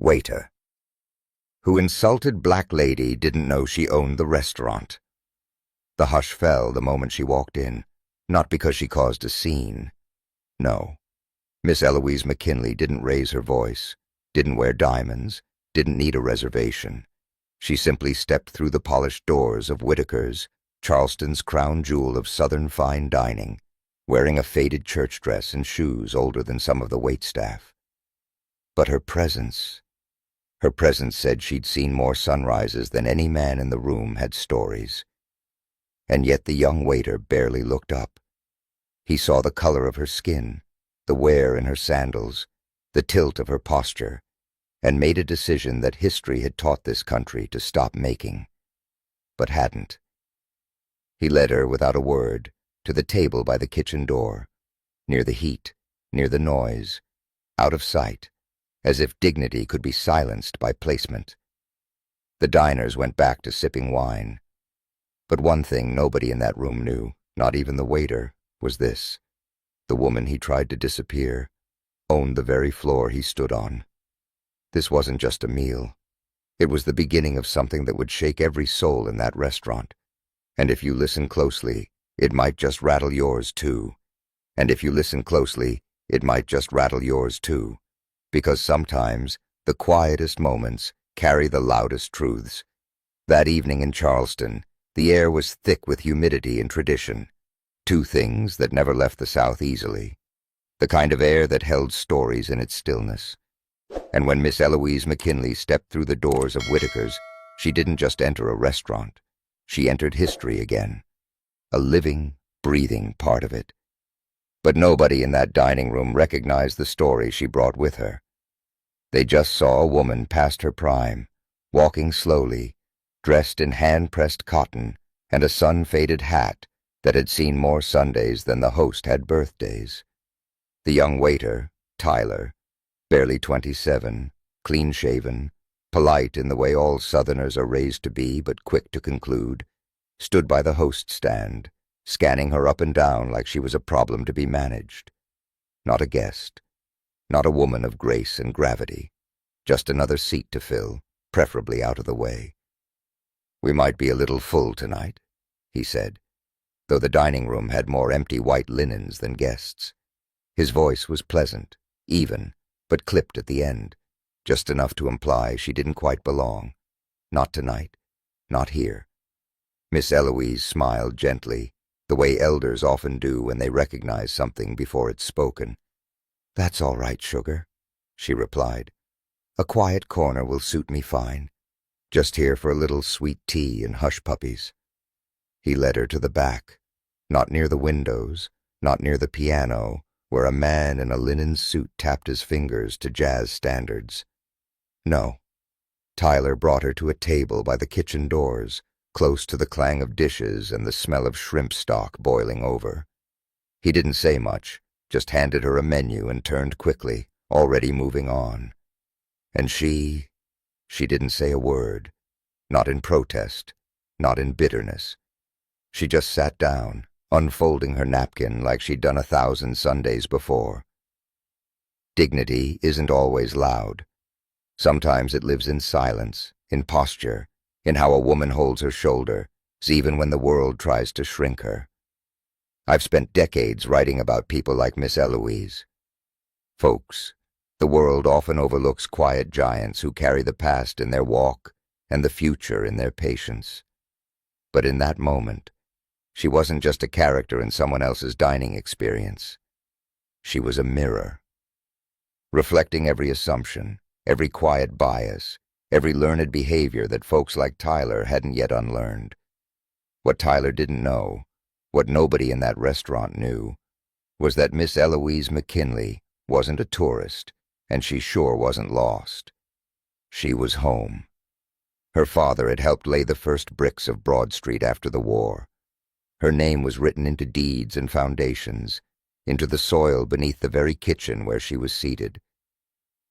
Waiter. Who insulted black lady didn't know she owned the restaurant. The hush fell the moment she walked in, not because she caused a scene. No. Miss Eloise McKinley didn't raise her voice, didn't wear diamonds, didn't need a reservation. She simply stepped through the polished doors of Whitaker's, Charleston's crown jewel of Southern fine dining, wearing a faded church dress and shoes older than some of the waitstaff. But her presence said she'd seen more sunrises than any man in the room had stories. And yet the young waiter barely looked up. He saw the color of her skin, the wear in her sandals, the tilt of her posture, and made a decision that history had taught this country to stop making, but hadn't. He led her without a word to the table by the kitchen door, near the heat, near the noise, out of sight, as if dignity could be silenced by placement. The diners went back to sipping wine. But one thing nobody in that room knew, not even the waiter, was this. The woman he tried to disappear owned the very floor he stood on. This wasn't just a meal. It was the beginning of something that would shake every soul in that restaurant. And if you listen closely, it might just rattle yours too. And if you listen closely, it might just rattle yours too. Because sometimes the quietest moments carry the loudest truths. That evening in Charleston, the air was thick with humidity and tradition, two things that never left the South easily, the kind of air that held stories in its stillness. And when Miss Eloise McKinley stepped through the doors of Whitaker's, she didn't just enter a restaurant. She entered history again, a living, breathing part of it. But nobody in that dining room recognized the story she brought with her. They just saw a woman past her prime, walking slowly, dressed in hand-pressed cotton and a sun-faded hat that had seen more Sundays than the host had birthdays. The young waiter, Tyler, barely 27, clean-shaven, polite in the way all Southerners are raised to be but quick to conclude, stood by the host stand, scanning her up and down like she was a problem to be managed. Not a guest, not a woman of grace and gravity, just another seat to fill, preferably out of the way. "We might be a little full tonight," he said, though the dining room had more empty white linens than guests. His voice was pleasant, even, but clipped at the end, just enough to imply she didn't quite belong. Not tonight, not here. Miss Eloise smiled gently, the way elders often do when they recognize something before it's spoken. "That's all right, sugar," she replied. "A quiet corner will suit me fine. Just here for a little sweet tea and hush-puppies." He led her to the back, not near the windows, not near the piano, where a man in a linen suit tapped his fingers to jazz standards. No. Tyler brought her to a table by the kitchen doors, close to the clang of dishes and the smell of shrimp stock boiling over. He didn't say much, just handed her a menu and turned quickly, already moving on. And she didn't say a word, not in protest, not in bitterness. She just sat down, unfolding her napkin like she'd done 1,000 Sundays before. Dignity isn't always loud. Sometimes it lives in silence, in posture, in how a woman holds her shoulders, even when the world tries to shrink her. I've spent decades writing about people like Miss Eloise. Folks, the world often overlooks quiet giants who carry the past in their walk and the future in their patience. But in that moment, she wasn't just a character in someone else's dining experience. She was a mirror, reflecting every assumption, every quiet bias, every learned behavior that folks like Tyler hadn't yet unlearned. What Tyler didn't know, what nobody in that restaurant knew, was that Miss Eloise McKinley wasn't a tourist, and she sure wasn't lost. She was home. Her father had helped lay the first bricks of Broad Street after the war. Her name was written into deeds and foundations, into the soil beneath the very kitchen where she was seated.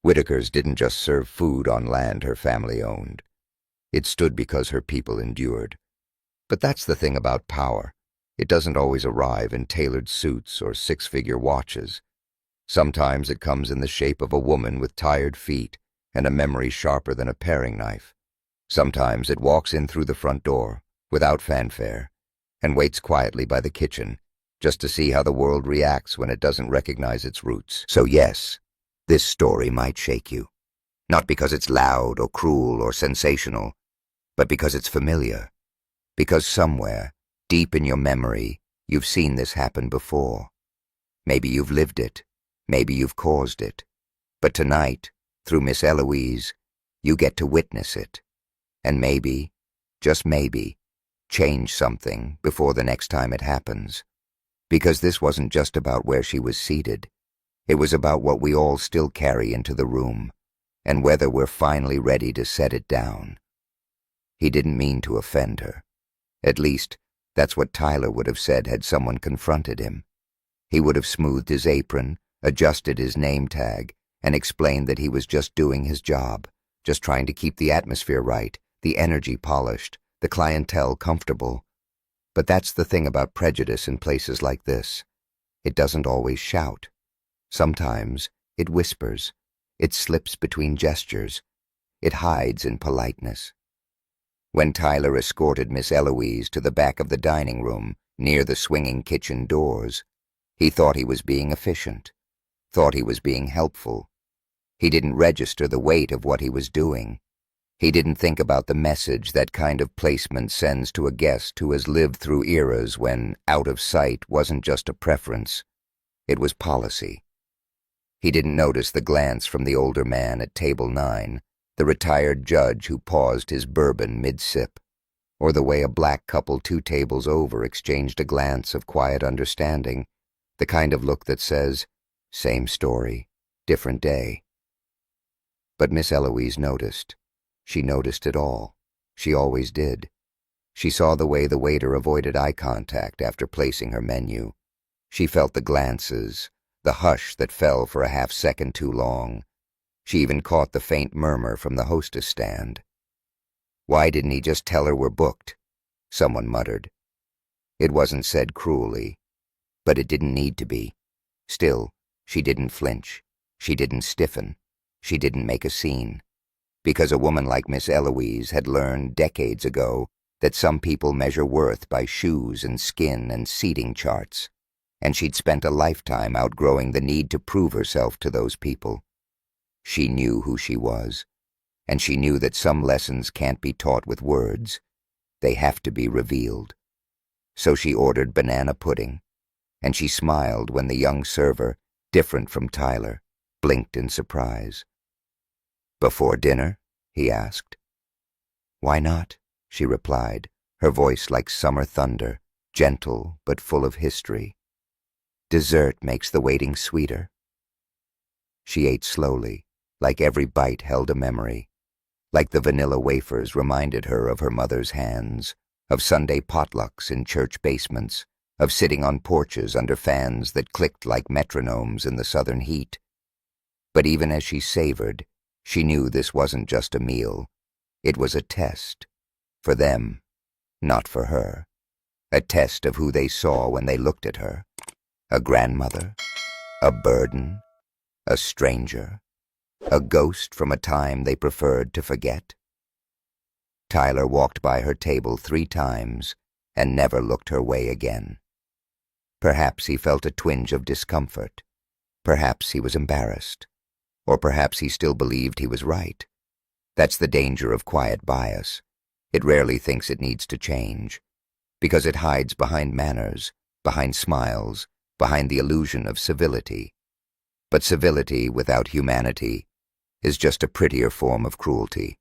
Whitaker's didn't just serve food on land her family owned. It stood because her people endured. But that's the thing about power. It doesn't always arrive in tailored suits or six-figure watches. Sometimes it comes in the shape of a woman with tired feet and a memory sharper than a paring knife. Sometimes it walks in through the front door, without fanfare, and waits quietly by the kitchen, just to see how the world reacts when it doesn't recognize its roots. So yes, this story might shake you. Not because it's loud or cruel or sensational, but because it's familiar. Because somewhere, deep in your memory, you've seen this happen before. Maybe you've lived it. Maybe you've caused it. But tonight, through Miss Eloise, you get to witness it. And maybe, just maybe, change something before the next time it happens. Because this wasn't just about where she was seated. It was about what we all still carry into the room, and whether we're finally ready to set it down. He didn't mean to offend her. At least, that's what Tyler would have said had someone confronted him. He would have smoothed his apron, adjusted his name tag, and explained that he was just doing his job, just trying to keep the atmosphere right, the energy polished, the clientele comfortable. But that's the thing about prejudice in places like this. It doesn't always shout. Sometimes it whispers. It slips between gestures. It hides in politeness. When Tyler escorted Miss Eloise to the back of the dining room, near the swinging kitchen doors, he thought he was being efficient, thought he was being helpful. He didn't register the weight of what he was doing. He didn't think about the message that kind of placement sends to a guest who has lived through eras when out of sight wasn't just a preference, it was policy. He didn't notice the glance from the older man at table 9, the retired judge who paused his bourbon mid-sip, or the way a black couple 2 tables over exchanged a glance of quiet understanding, the kind of look that says, same story, different day. But Miss Eloise noticed. She noticed it all. She always did. She saw the way the waiter avoided eye contact after placing her menu. She felt the glances, the hush that fell for a half-second too long. She even caught the faint murmur from the hostess stand. "Why didn't he just tell her we're booked?" someone muttered. It wasn't said cruelly, but it didn't need to be. Still, she didn't flinch. She didn't stiffen. She didn't make a scene. Because a woman like Miss Eloise had learned decades ago that some people measure worth by shoes and skin and seating charts, and she'd spent a lifetime outgrowing the need to prove herself to those people. She knew who she was, and she knew that some lessons can't be taught with words. They have to be revealed. So she ordered banana pudding, and she smiled when the young server, different from Tyler, blinked in surprise. "Before dinner?" he asked. "Why not?" she replied, her voice like summer thunder, gentle but full of history. "Dessert makes the waiting sweeter." She ate slowly, like every bite held a memory, like the vanilla wafers reminded her of her mother's hands, of Sunday potlucks in church basements, of sitting on porches under fans that clicked like metronomes in the southern heat. But even as she savored, she knew this wasn't just a meal. It was a test. For them, not for her. A test of who they saw when they looked at her. A grandmother? A burden? A stranger? A ghost from a time they preferred to forget? Tyler walked by her table 3 times and never looked her way again. Perhaps he felt a twinge of discomfort. Perhaps he was embarrassed. Or perhaps he still believed he was right. That's the danger of quiet bias. It rarely thinks it needs to change, because it hides behind manners, behind smiles, behind the illusion of civility. But civility without humanity is just a prettier form of cruelty.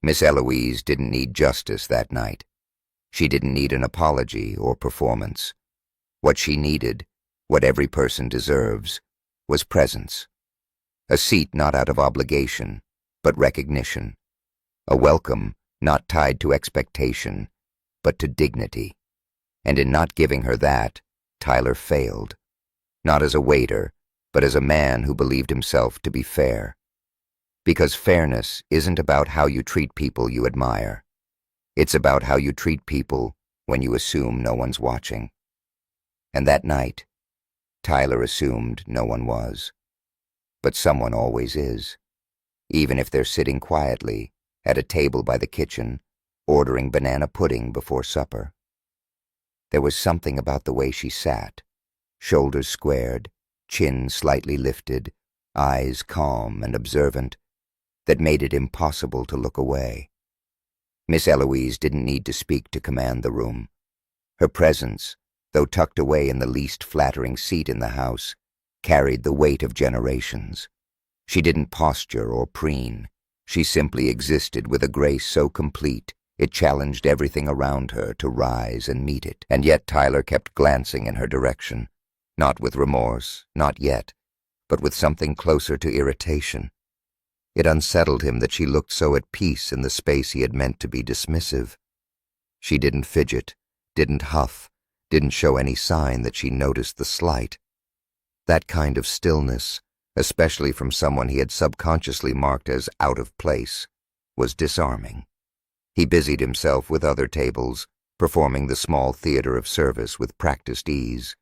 Miss Eloise didn't need justice that night. She didn't need an apology or performance. What she needed, what every person deserves, was presence. A seat not out of obligation, but recognition. A welcome not tied to expectation, but to dignity. And in not giving her that, Tyler failed. Not as a waiter, but as a man who believed himself to be fair. Because fairness isn't about how you treat people you admire. It's about how you treat people when you assume no one's watching. And that night, Tyler assumed no one was. But someone always is. even if they're sitting quietly at a table by the kitchen, ordering banana pudding before supper. There was something about the way she sat, shoulders squared, chin slightly lifted, eyes calm and observant, that made it impossible to look away. Miss Eloise didn't need to speak to command the room. Her presence, though tucked away in the least flattering seat in the house, carried the weight of generations. She didn't posture or preen. She simply existed with a grace so complete it challenged everything around her to rise and meet it. And yet Tyler kept glancing in her direction, not with remorse, not yet, but with something closer to irritation. It unsettled him that she looked so at peace in the space he had meant to be dismissive. She didn't fidget, didn't huff, didn't show any sign that she noticed the slight. That kind of stillness, especially from someone he had subconsciously marked as out of place, was disarming. He busied himself with other tables, performing the small theater of service with practiced ease.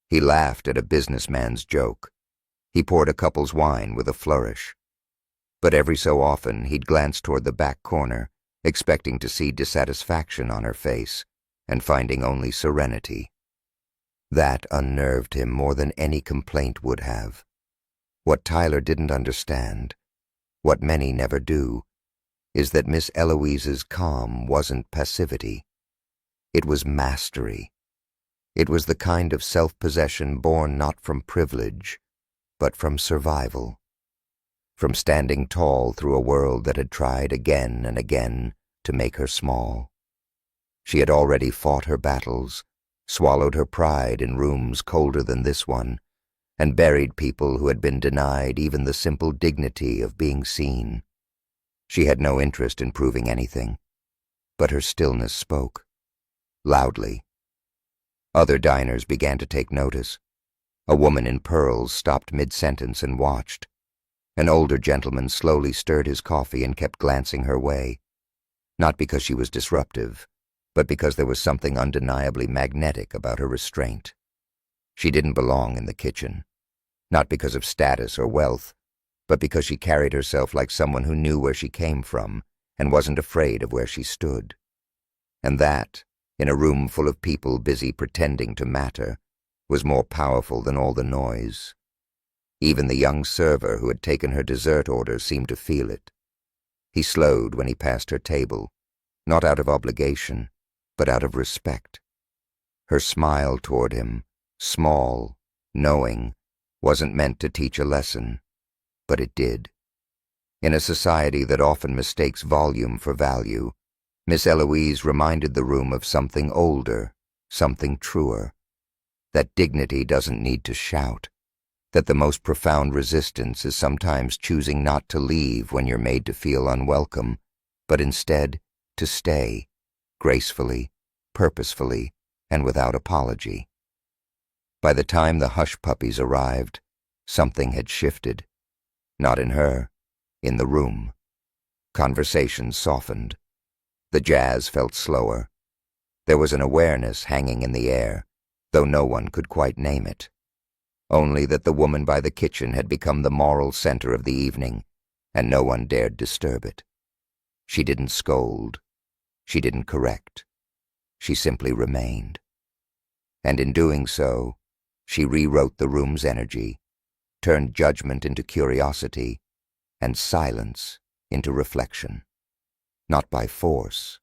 He laughed at a businessman's joke. He poured a couple's wine with a flourish. But every so often he'd glance toward the back corner, expecting to see dissatisfaction on her face, and finding only serenity. That unnerved him more than any complaint would have. What Tyler didn't understand, what many never do, is that Miss Eloise's calm wasn't passivity. It was mastery. It was the kind of self-possession born not from privilege, but from survival. From standing tall through a world that had tried again and again to make her small. She had already fought her battles, swallowed her pride in rooms colder than this one, and buried people who had been denied even the simple dignity of being seen. She had no interest in proving anything, but her stillness spoke, loudly. Other diners began to take notice. A woman in pearls stopped mid-sentence and watched. An older gentleman slowly stirred his coffee and kept glancing her way, not because she was disruptive, but because there was something undeniably magnetic about her restraint. She didn't belong in the kitchen, not because of status or wealth, but because she carried herself like someone who knew where she came from and wasn't afraid of where she stood. And that, in a room full of people busy pretending to matter, was more powerful than all the noise. Even the young server who had taken her dessert order seemed to feel it. He slowed when he passed her table, not out of obligation, but out of respect. Her smile toward him, small, knowing, wasn't meant to teach a lesson, but it did. In a society that often mistakes volume for value, Miss Eloise reminded the room of something older, something truer. That dignity doesn't need to shout, that the most profound resistance is sometimes choosing not to leave when you're made to feel unwelcome, but instead to stay, gracefully, purposefully, and without apology. By the time the hush puppies arrived, something had shifted. Not in her, in the room. Conversation softened. The jazz felt slower. There was an awareness hanging in the air, though no one could quite name it. Only that the woman by the kitchen had become the moral center of the evening, and no one dared disturb it. She didn't scold. She didn't correct. She simply remained. And in doing so, she rewrote the room's energy, turned judgment into curiosity, and silence into reflection. Not by force,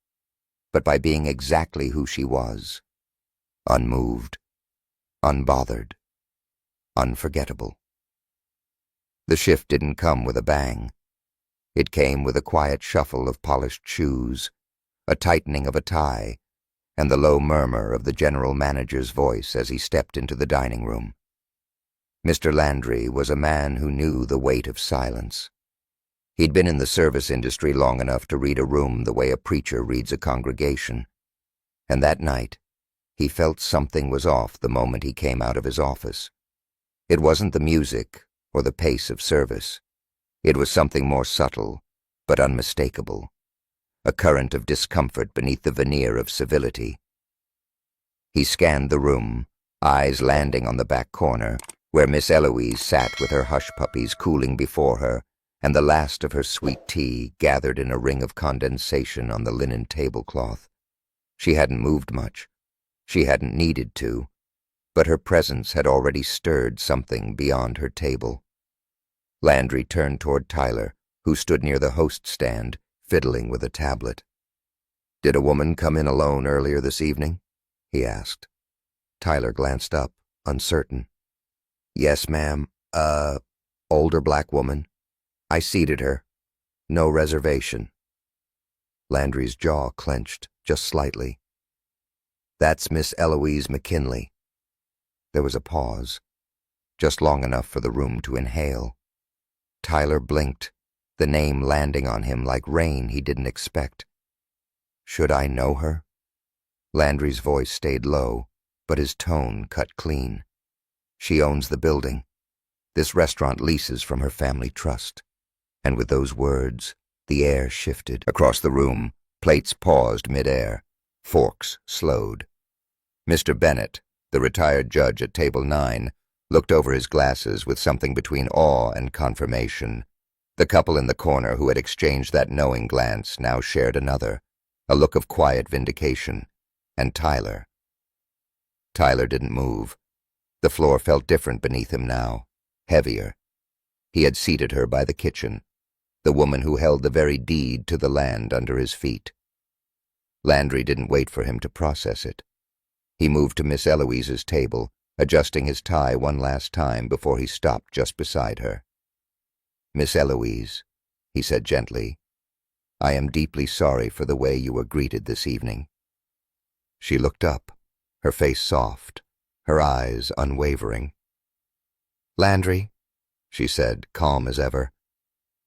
but by being exactly who she was, unmoved, unbothered, unforgettable. The shift didn't come with a bang. It came with a quiet shuffle of polished shoes, a tightening of a tie, and the low murmur of the general manager's voice as he stepped into the dining room. Mr. Landry was a man who knew the weight of silence. He'd been in the service industry long enough to read a room the way a preacher reads a congregation, and that night he felt something was off the moment he came out of his office. It wasn't the music or the pace of service. It was something more subtle, but unmistakable, a current of discomfort beneath the veneer of civility. He scanned the room, eyes landing on the back corner, where Miss Eloise sat with her hush puppies cooling before her and the last of her sweet tea gathered in a ring of condensation on the linen tablecloth. She hadn't moved much. She hadn't needed to, but her presence had already stirred something beyond her table. Landry turned toward Tyler, who stood near the host stand, fiddling with a tablet. "Did a woman come in alone earlier this evening?" he asked. Tyler glanced up, uncertain. "Yes, ma'am. Older black woman. I seated her. No reservation." Landry's jaw clenched, just slightly. "That's Miss Eloise McKinley." There was a pause, just long enough for the room to inhale. Tyler blinked, the name landing on him like rain he didn't expect. "Should I know her?" Landry's voice stayed low, but his tone cut clean. "She owns the building. This restaurant leases from her family trust." And with those words, the air shifted. Across the room, plates paused mid-air. Forks slowed. Mr. Bennett, the retired judge at table 9, looked over his glasses with something between awe and confirmation. The couple in the corner who had exchanged that knowing glance now shared another, a look of quiet vindication. And Tyler. Tyler didn't move. The floor felt different beneath him now, heavier. He had seated her by the kitchen, the woman who held the very deed to the land under his feet. Landry didn't wait for him to process it. He moved to Miss Eloise's table, adjusting his tie one last time before he stopped just beside her. "Miss Eloise," he said gently, "I am deeply sorry for the way you were greeted this evening." She looked up, her face soft, her eyes unwavering. "Landry," she said, calm as ever,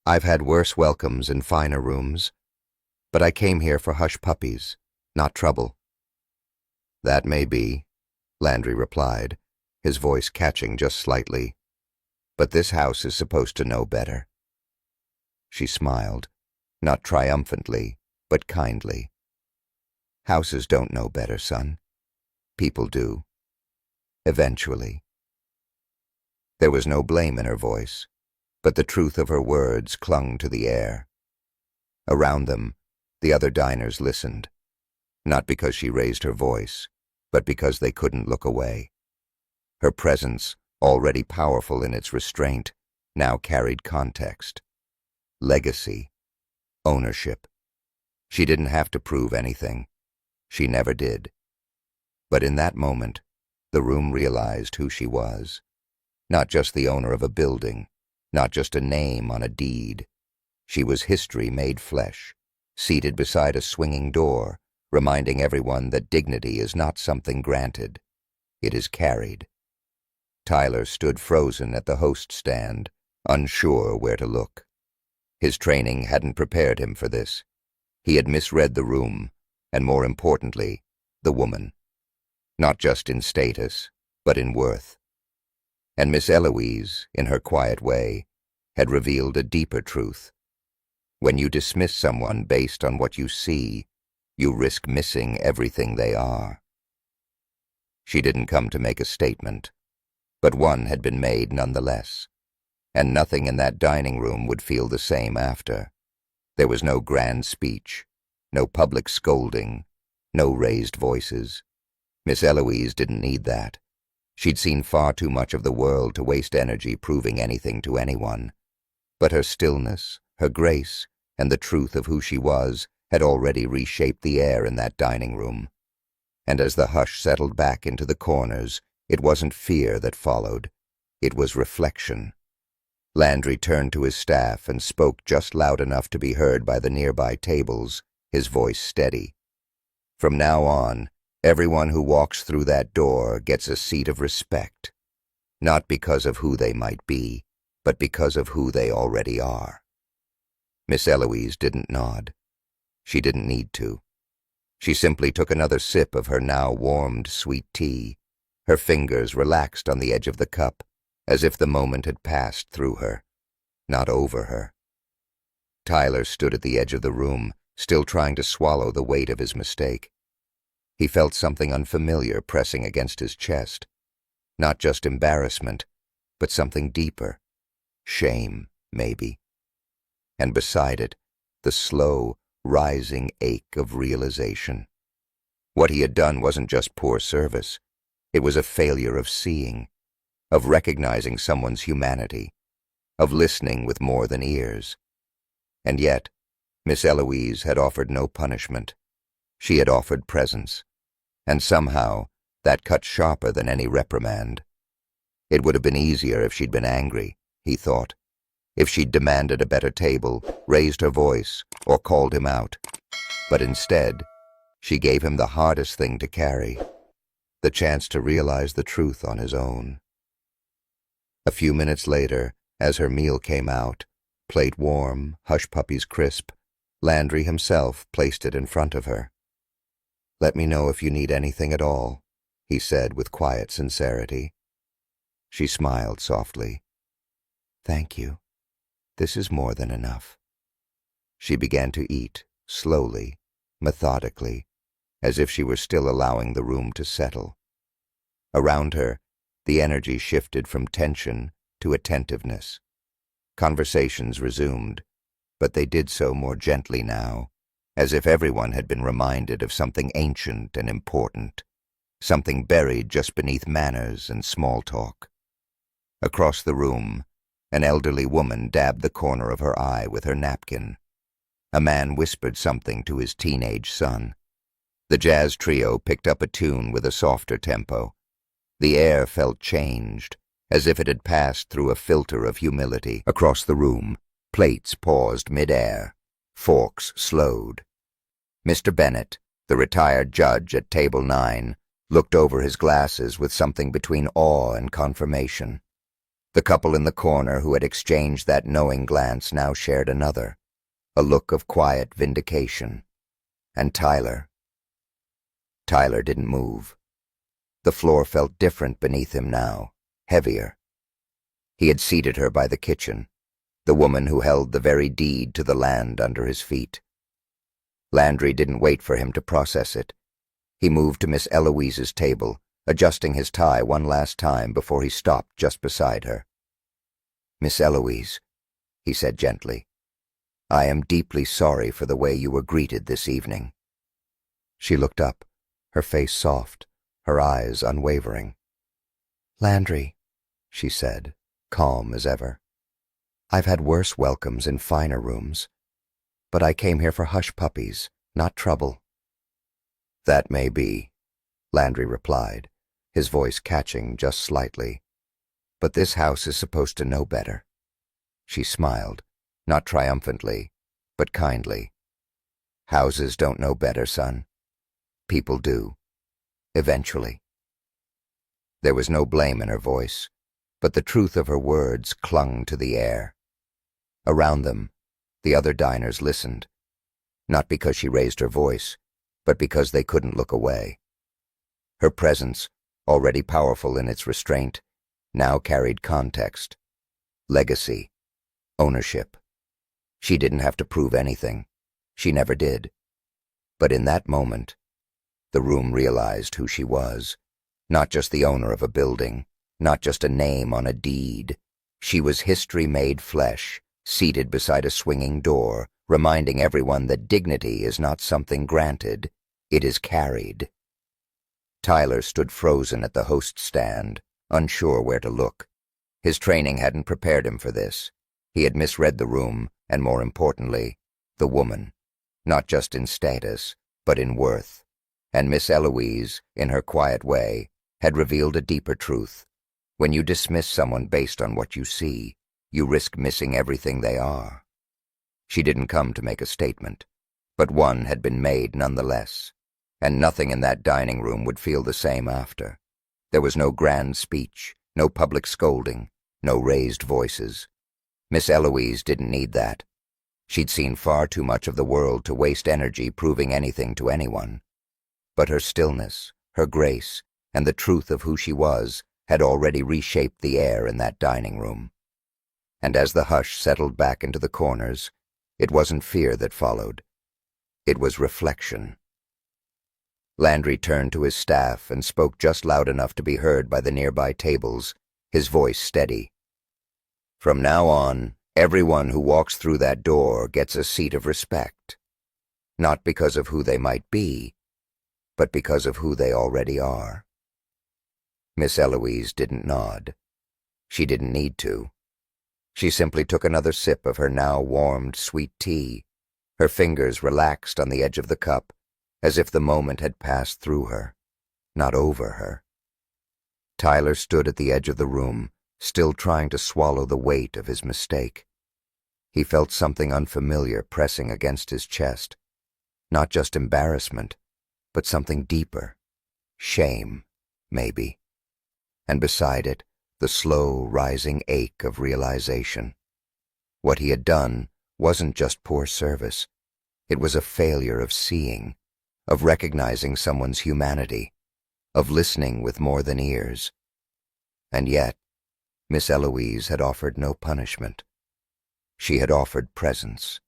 "I've had worse welcomes in finer rooms, but I came here for hush puppies, not trouble." "That may be," Landry replied, his voice catching just slightly, "but this house is supposed to know better." She smiled, not triumphantly, but kindly. "Houses don't know better, son. People do. Eventually." There was no blame in her voice, but the truth of her words clung to the air. Around them, the other diners listened, not because she raised her voice, but because they couldn't look away. Her presence, already powerful in its restraint, now carried context. Legacy. Ownership. She didn't have to prove anything. She never did. But in that moment, the room realized who she was. Not just the owner of a building, not just a name on a deed. She was history made flesh, seated beside a swinging door, reminding everyone that dignity is not something granted. It is carried. Tyler stood frozen at the host stand, unsure where to look. His training hadn't prepared him for this. He had misread the room, and more importantly, the woman. Not just in status, but in worth. And Miss Eloise, in her quiet way, had revealed a deeper truth. When you dismiss someone based on what you see, you risk missing everything they are. She didn't come to make a statement, but one had been made nonetheless, and nothing in that dining room would feel the same after. There was no grand speech, no public scolding, no raised voices. Miss Eloise didn't need that. She'd seen far too much of the world to waste energy proving anything to anyone. But her stillness, her grace, and the truth of who she was had already reshaped the air in that dining room. And as the hush settled back into the corners, it wasn't fear that followed. It was reflection. Landry turned to his staff and spoke just loud enough to be heard by the nearby tables, his voice steady. "From now on, everyone who walks through that door gets a seat of respect, not because of who they might be, but because of who they already are." Miss Eloise didn't nod. She didn't need to. She simply took another sip of her now warmed sweet tea, her fingers relaxed on the edge of the cup, as if the moment had passed through her, not over her. Tyler stood at the edge of the room, still trying to swallow the weight of his mistake. He felt something unfamiliar pressing against his chest. Not just embarrassment, but something deeper. Shame, maybe. and beside it, the slow, rising ache of realization. What he had done wasn't just poor service. It was a failure of seeing, of recognizing someone's humanity, of listening with more than ears. And yet, Miss Eloise had offered no punishment. She had offered presence, and somehow that cut sharper than any reprimand. It would have been easier if she'd been angry, he thought, if she'd demanded a better table, raised her voice, or called him out. But instead, she gave him the hardest thing to carry, the chance to realize the truth on his own. A few minutes later, as her meal came out, plate warm, hush puppies crisp, Landry himself placed it in front of her. "Let me know if you need anything at all," he said with quiet sincerity. She smiled softly. "Thank you. This is more than enough." She began to eat, slowly, methodically, as if she were still allowing the room to settle. Around her, the energy shifted from tension to attentiveness. Conversations resumed, but they did so more gently now, as if everyone had been reminded of something ancient and important, something buried just beneath manners and small talk. Across the room, an elderly woman dabbed the corner of her eye with her napkin. A man whispered something to his teenage son. The jazz trio picked up a tune with a softer tempo. The air felt changed, as if it had passed through a filter of humility. Across the room, plates paused mid-air, forks slowed. Mr. Bennett, the retired judge at table 9, looked over his glasses with something between awe and confirmation. The couple in the corner who had exchanged that knowing glance now shared another, a look of quiet vindication. And Tyler didn't move. The floor felt different beneath him now, heavier. He had seated her by the kitchen, the woman who held the very deed to the land under his feet. Landry didn't wait for him to process it. He moved to Miss Eloise's table, adjusting his tie one last time before he stopped just beside her. "Miss Eloise," he said gently, "I am deeply sorry for the way you were greeted this evening." She looked up, her face soft, her eyes unwavering. "Landry," she said, calm as ever, "I've had worse welcomes in finer rooms, but I came here for hush puppies, not trouble." "That may be," Landry replied, his voice catching just slightly. "But this house is supposed to know better." She smiled, not triumphantly, but kindly. "Houses don't know better, son. People do. Eventually." There was no blame in her voice, but the truth of her words clung to the air. Around them, the other diners listened, not because she raised her voice, but because they couldn't look away. Her presence, already powerful in its restraint, now carried context, legacy, ownership. She didn't have to prove anything. She never did. But in that moment, the room realized who she was, not just the owner of a building, not just a name on a deed. She was history made flesh, seated beside a swinging door, reminding everyone that dignity is not something granted, it is carried. Tyler stood frozen at the host stand, unsure where to look. His training hadn't prepared him for this. He had misread the room, and more importantly, the woman, not just in status, but in worth. And Miss Eloise, in her quiet way, had revealed a deeper truth. When you dismiss someone based on what you see, you risk missing everything they are. She didn't come to make a statement, but one had been made nonetheless, and nothing in that dining room would feel the same after. There was no grand speech, no public scolding, no raised voices. Miss Eloise didn't need that. She'd seen far too much of the world to waste energy proving anything to anyone. But her stillness, her grace, and the truth of who she was had already reshaped the air in that dining room. And as the hush settled back into the corners, it wasn't fear that followed. It was reflection. Landry turned to his staff and spoke just loud enough to be heard by the nearby tables, his voice steady. "From now on, Everyone who walks through that door gets a seat of respect, not because of who they might be, but because of who they already are. Miss Eloise didn't nod. She didn't need to. She simply took another sip of her now warmed sweet tea, her fingers relaxed on the edge of the cup, as if the moment had passed through her, not over her. Tyler stood at the edge of the room, still trying to swallow the weight of his mistake. He felt something unfamiliar pressing against his chest. Not just embarrassment, but something deeper. Shame, maybe. And beside it, the slow, rising ache of realization. What he had done wasn't just poor service. It was a failure of seeing, of recognizing someone's humanity, of listening with more than ears. And yet, Miss Eloise had offered no punishment. She had offered presence.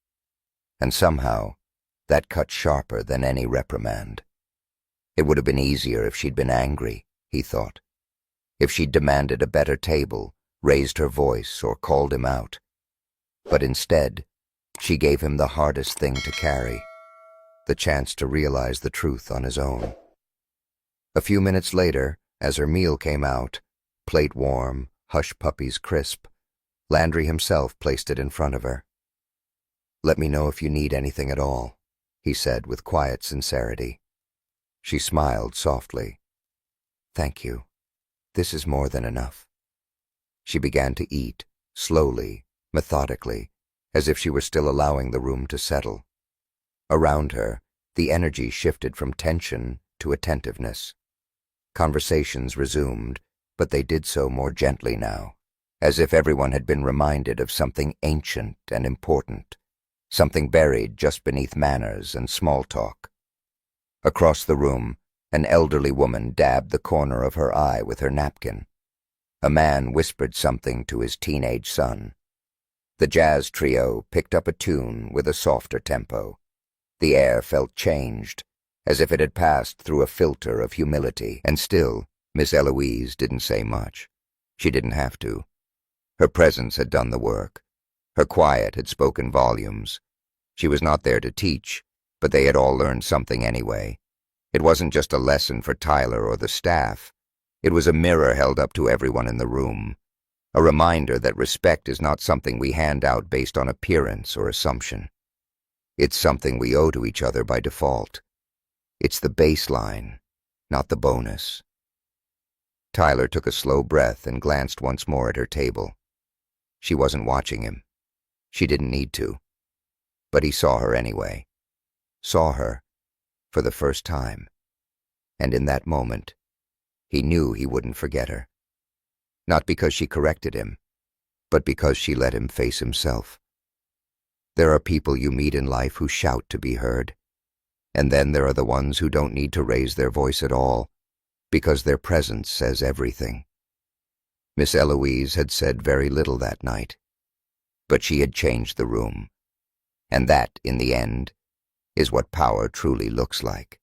And somehow, that cut sharper than any reprimand. It would have been easier if she'd been angry, he thought. If she'd demanded a better table, raised her voice, or called him out. But instead, she gave him the hardest thing to carry, the chance to realize the truth on his own. A few minutes later, as her meal came out, plate warm, hush puppies crisp, Landry himself placed it in front of her. "Let me know if you need anything at all," he said with quiet sincerity. She smiled softly. "Thank you. This is more than enough." She began to eat, slowly, methodically, as if she were still allowing the room to settle. Around her, the energy shifted from tension to attentiveness. Conversations resumed, but they did so more gently now, as if everyone had been reminded of something ancient and important, something buried just beneath manners and small talk. Across the room, an elderly woman dabbed the corner of her eye with her napkin. A man whispered something to his teenage son. The jazz trio picked up a tune with a softer tempo. The air felt changed, as if it had passed through a filter of humility, and still, Miss Eloise didn't say much. She didn't have to. Her presence had done the work. Her quiet had spoken volumes. She was not there to teach, but they had all learned something anyway. It wasn't just a lesson for Tyler or the staff. It was a mirror held up to everyone in the room. A reminder that respect is not something we hand out based on appearance or assumption. It's something we owe to each other by default. It's the baseline, not the bonus. Tyler took a slow breath and glanced once more at her table. She wasn't watching him. She didn't need to. But he saw her anyway. Saw her for the first time. And in that moment, he knew he wouldn't forget her. Not because she corrected him, but because she let him face himself. There are people you meet in life who shout to be heard. And then there are the ones who don't need to raise their voice at all, because their presence says everything. Miss Eloise had said very little that night, but she had changed the room. And that, in the end, is what power truly looks like.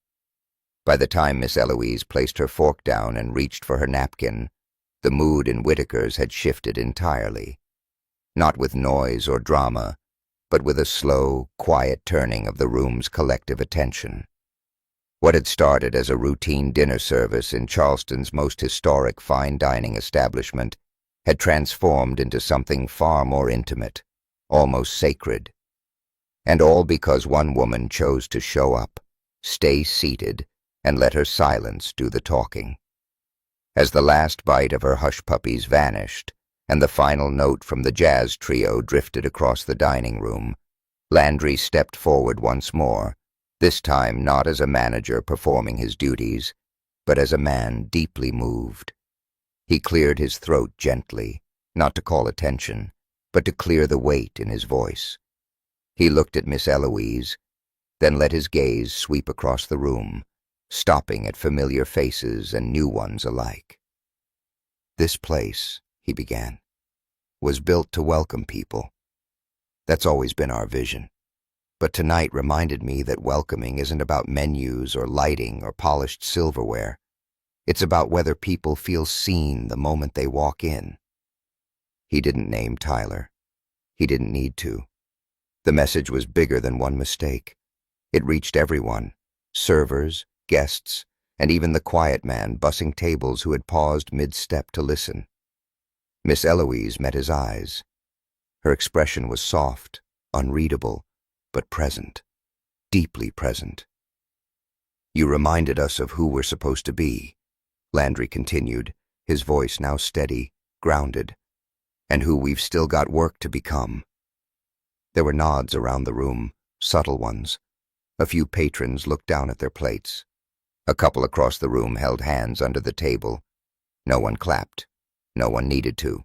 By the time Miss Eloise placed her fork down and reached for her napkin, the mood in Whitaker's had shifted entirely. Not with noise or drama, but with a slow, quiet turning of the room's collective attention. What had started as a routine dinner service in Charleston's most historic fine dining establishment had transformed into something far more intimate, almost sacred. And all because one woman chose to show up, stay seated, and let her silence do the talking. As the last bite of her hush puppies vanished, and the final note from the jazz trio drifted across the dining room, Landry stepped forward once more, this time not as a manager performing his duties, but as a man deeply moved. He cleared his throat gently, not to call attention, but to clear the weight in his voice. He looked at Miss Eloise, then let his gaze sweep across the room, stopping at familiar faces and new ones alike. "This place," he began, "was built to welcome people. That's always been our vision. But tonight reminded me that welcoming isn't about menus or lighting or polished silverware. It's about whether people feel seen the moment they walk in." He didn't name Tyler. He didn't need to. The message was bigger than one mistake. It reached everyone, servers, guests, and even the quiet man bussing tables who had paused mid-step to listen. Miss Eloise met his eyes. Her expression was soft, unreadable, but present, deeply present. "You reminded us of who we're supposed to be," Landry continued, his voice now steady, grounded, "and who we've still got work to become." There were nods around the room, subtle ones. A few patrons looked down at their plates. A couple across the room held hands under the table. No one clapped. No one needed to.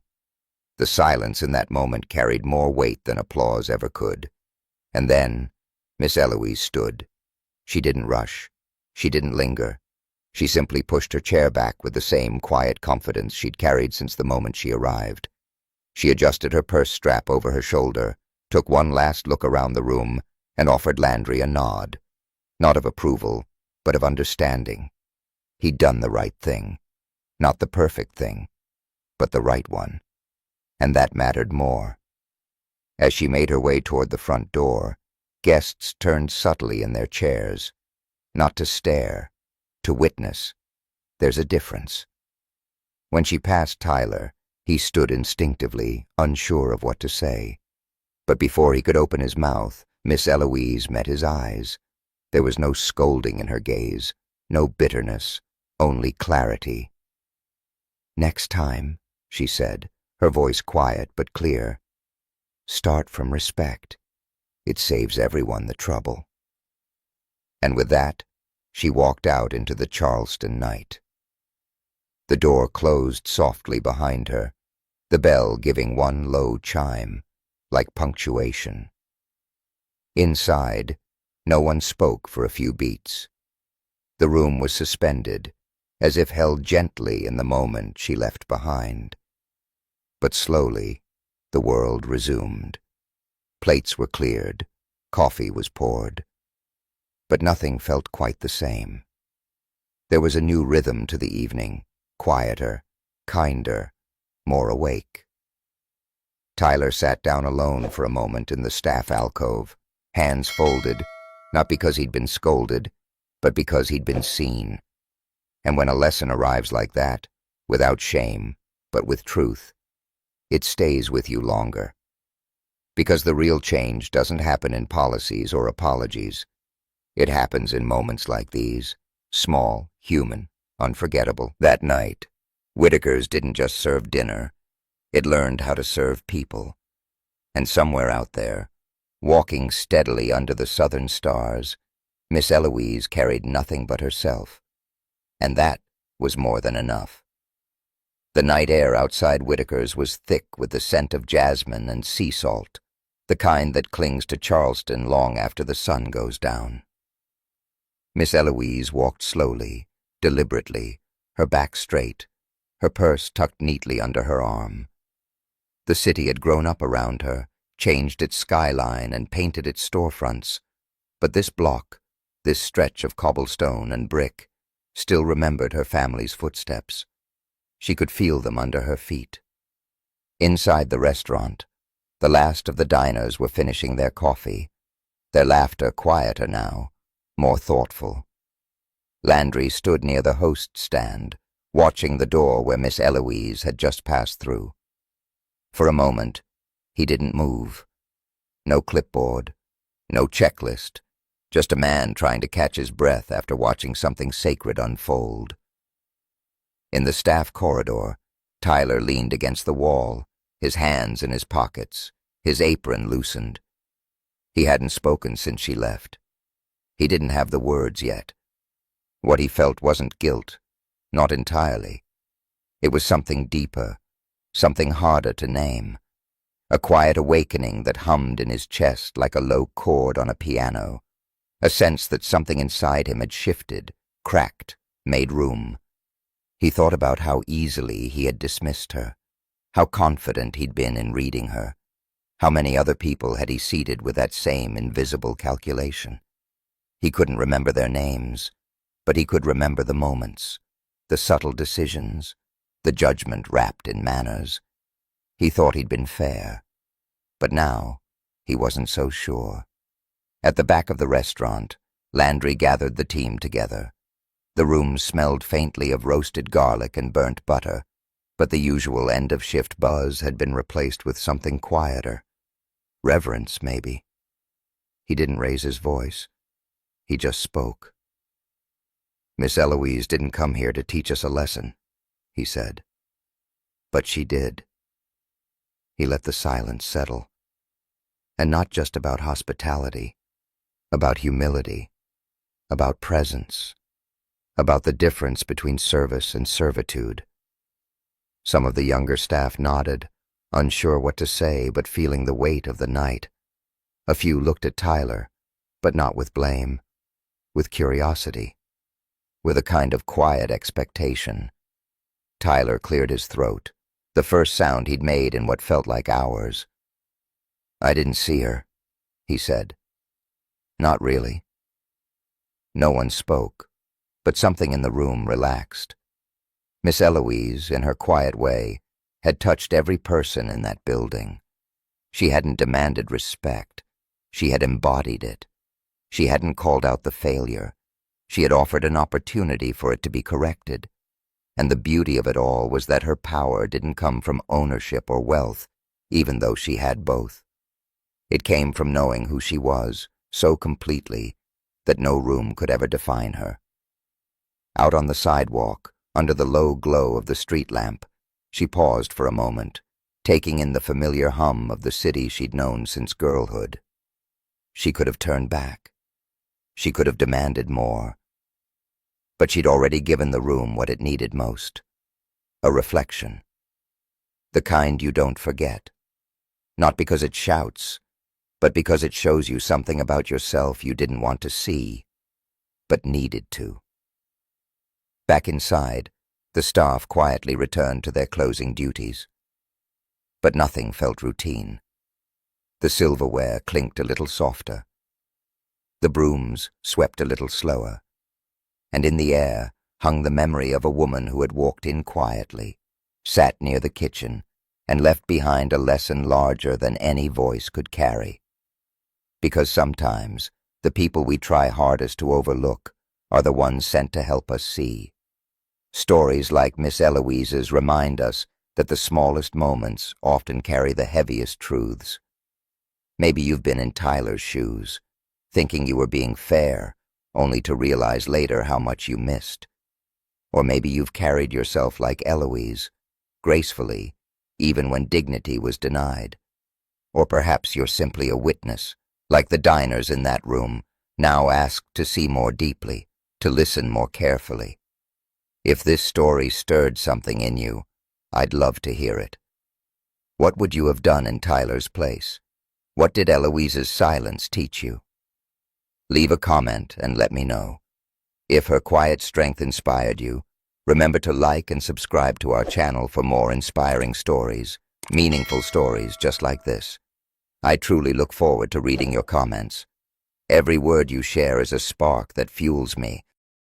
The silence in that moment carried more weight than applause ever could. And then Miss Eloise stood. She didn't rush. She didn't linger. She simply pushed her chair back with the same quiet confidence she'd carried since the moment she arrived. She adjusted her purse strap over her shoulder, took one last look around the room, and offered Landry a nod. Not of approval, but of understanding. He'd done the right thing. Not the perfect thing, but the right one. And that mattered more. As she made her way toward the front door, guests turned subtly in their chairs. Not to stare, to witness. There's a difference. When she passed Tyler, he stood instinctively, unsure of what to say. But before he could open his mouth, Miss Eloise met his eyes. There was no scolding in her gaze, no bitterness, only clarity. "Next time," she said, her voice quiet but clear, "start from respect. It saves everyone the trouble." And with that, she walked out into the Charleston night. The door closed softly behind her, the bell giving one low chime, like punctuation. Inside, no one spoke for a few beats. The room was suspended, as if held gently in the moment she left behind. But slowly, the world resumed. Plates were cleared, coffee was poured. But nothing felt quite the same. There was a new rhythm to the evening, quieter, kinder, more awake. Tyler sat down alone for a moment in the staff alcove, hands folded, not because he'd been scolded, but because he'd been seen. And when a lesson arrives like that, without shame, but with truth, it stays with you longer. Because the real change doesn't happen in policies or apologies. It happens in moments like these, small, human, unforgettable. That night, Whitaker's didn't just serve dinner. It learned how to serve people. And somewhere out there, walking steadily under the southern stars, Miss Eloise carried nothing but herself. And that was more than enough. The night air outside Whitaker's was thick with the scent of jasmine and sea salt, the kind that clings to Charleston long after the sun goes down. Miss Eloise walked slowly, deliberately, her back straight, her purse tucked neatly under her arm. The city had grown up around her, changed its skyline and painted its storefronts, but this block, this stretch of cobblestone and brick, still remembered her family's footsteps. She could feel them under her feet. Inside the restaurant, the last of the diners were finishing their coffee, their laughter quieter now, more thoughtful. Landry stood near the host stand, watching the door where Miss Eloise had just passed through. For a moment, he didn't move. No clipboard, no checklist, just a man trying to catch his breath after watching something sacred unfold. In the staff corridor, Tyler leaned against the wall, his hands in his pockets, his apron loosened. He hadn't spoken since she left. He didn't have the words yet. What he felt wasn't guilt, not entirely. It was something deeper, something harder to name. A quiet awakening that hummed in his chest like a low chord on a piano. A sense that something inside him had shifted, cracked, made room. He thought about how easily he had dismissed her, how confident he'd been in reading her. How many other people had he seated with that same invisible calculation? He couldn't remember their names, but he could remember the moments, the subtle decisions, the judgment wrapped in manners. He thought he'd been fair. But now, he wasn't so sure. At the back of the restaurant, Landry gathered the team together. The room smelled faintly of roasted garlic and burnt butter, but the usual end-of-shift buzz had been replaced with something quieter. Reverence, maybe. He didn't raise his voice. He just spoke. "Miss Eloise didn't come here to teach us a lesson," he said. But she did. He let the silence settle. And not just about hospitality, about humility, about presence, about the difference between service and servitude. Some of the younger staff nodded, unsure what to say but feeling the weight of the night. A few looked at Tyler, but not with blame, with curiosity, with a kind of quiet expectation. Tyler cleared his throat, the first sound he'd made in what felt like hours. "I didn't see her," he said. "Not really." No one spoke, but something in the room relaxed. Miss Eloise, in her quiet way, had touched every person in that building. She hadn't demanded respect. She had embodied it. She hadn't called out the failure. She had offered an opportunity for it to be corrected. And the beauty of it all was that her power didn't come from ownership or wealth, even though she had both. It came from knowing who she was so completely that no room could ever define her. Out on the sidewalk, under the low glow of the street lamp, she paused for a moment, taking in the familiar hum of the city she'd known since girlhood. She could have turned back. She could have demanded more. But she'd already given the room what it needed most. A reflection. The kind you don't forget. Not because it shouts, but because it shows you something about yourself you didn't want to see, but needed to. Back inside, the staff quietly returned to their closing duties. But nothing felt routine. The silverware clinked a little softer. The brooms swept a little slower. And in the air hung the memory of a woman who had walked in quietly, sat near the kitchen, and left behind a lesson larger than any voice could carry. Because sometimes the people we try hardest to overlook are the ones sent to help us see. Stories like Miss Eloise's remind us that the smallest moments often carry the heaviest truths. Maybe you've been in Tyler's shoes, thinking you were being fair, only to realize later how much you missed. Or maybe you've carried yourself like Eloise, gracefully, even when dignity was denied. Or perhaps you're simply a witness, like the diners in that room, now asked to see more deeply, to listen more carefully. If this story stirred something in you, I'd love to hear it. What would you have done in Tyler's place? What did Eloise's silence teach you? Leave a comment and let me know. If her quiet strength inspired you, remember to like and subscribe to our channel for more inspiring stories, meaningful stories just like this. I truly look forward to reading your comments. Every word you share is a spark that fuels me